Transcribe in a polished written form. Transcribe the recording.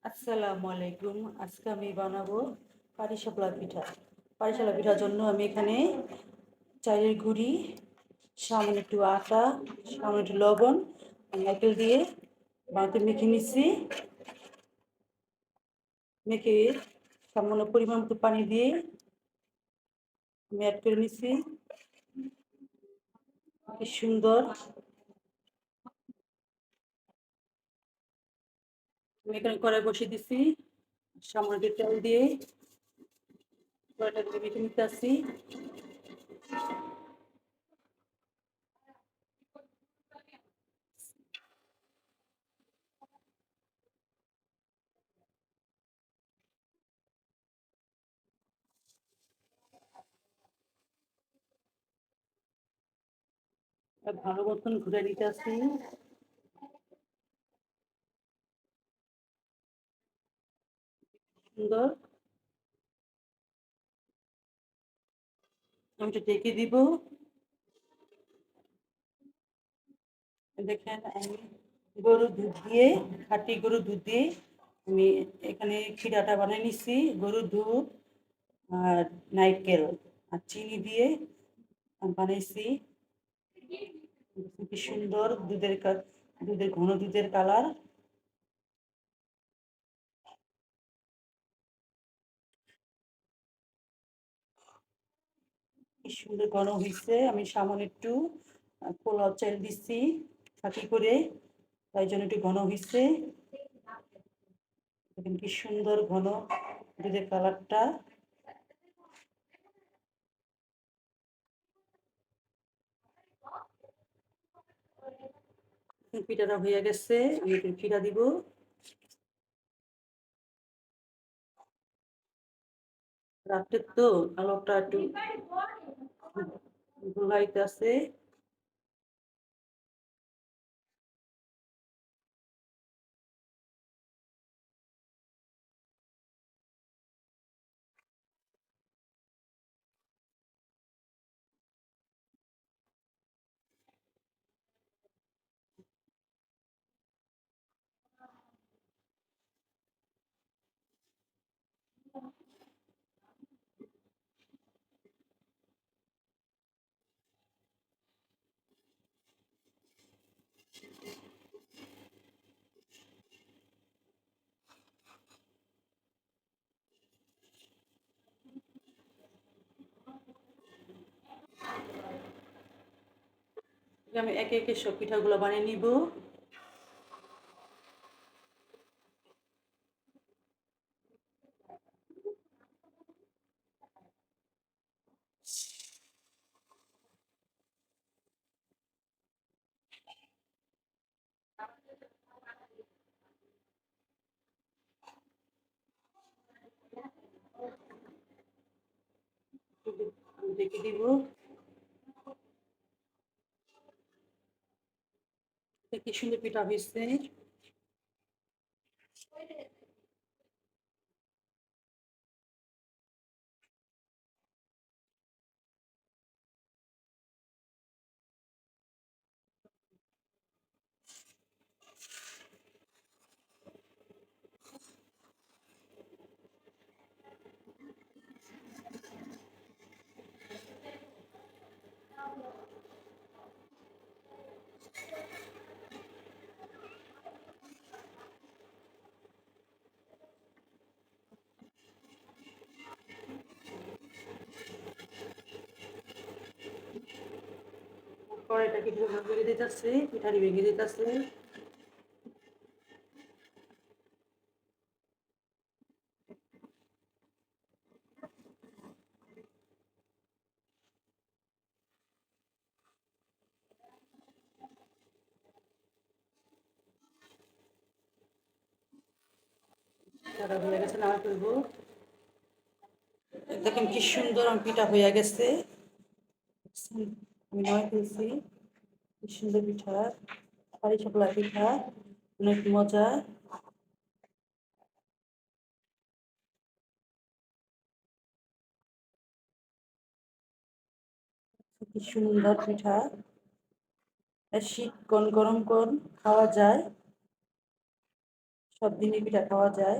আসসালামু আলাইকুম। আজকে আমি বানাবো পাটিসাপলা পিঠা। পাটিসাপলা পিঠার জন্য আমি এখানে চালের গুঁড়ি, সামান্য একটু আটা, সামান্য একটু লবণ, নারকেল দিয়ে বানাতে মেখে নিচ্ছি। মেখে সামান্য পরিমাণ মতো পানি দিয়ে আমি অ্যাড করে নিচ্ছি। কি সুন্দর! আমি এখানে কড়াই বসিয়ে দিচ্ছি, সামান্য একটু তেল দিয়ে কড়াইটা দিয়ে মেখে নিতে আসছি। ভালো মতন ঘুরে নিতে আসছি। সুন্দর! আমি এটা ডেকে দিব। দেখেন, আমি গরুর দুধ দিয়ে, খাঁটি গরুর দুধ দিয়ে আমি এখানে ক্ষীরাটা বানিয়ে নিচ্ছি। গরুর দুধ আর নারকেল আর চিনি দিয়ে আমি বানাইছি। কি সুন্দর দুধের ঘন দুধের কালার। কি সুন্দর ঘন হয়েছে। আমি সামান্য একটু পোলাও চাল দিচ্ছি খাঁটি করে, তাই জন্য একটু ঘন হয়েছে। দেখেন কি সুন্দর ঘন দুধের কালারটা। পিঠাটা হয়ে গেছে, আমি একটু পিঠা দিব। রাত্রের তো আলোটা একটু ঘুমাইতেছে। আমি একে একে সব পিঠাগুলো বানিয়ে নিব। দেখে দিব কি সুন্দর পিঠা হয়েছে। কড়াইটা কিছু ভেঙে দিতেছে, পিঠাটি ভেঙে দিতেছে। পিঠাটা হয়ে গেছে, নামা ফেলবো। দেখেন কি সুন্দর আমার পিঠা হয়ে গেছে। আমি নামা ফেলছি। কি সুন্দর পিঠা, পাটিসাপলা পিঠা, অনেক মজা। কি সুন্দর পিঠা। শীত কোন গরম কোন খাওয়া যায়। সব দিনই পিঠা খাওয়া যায়।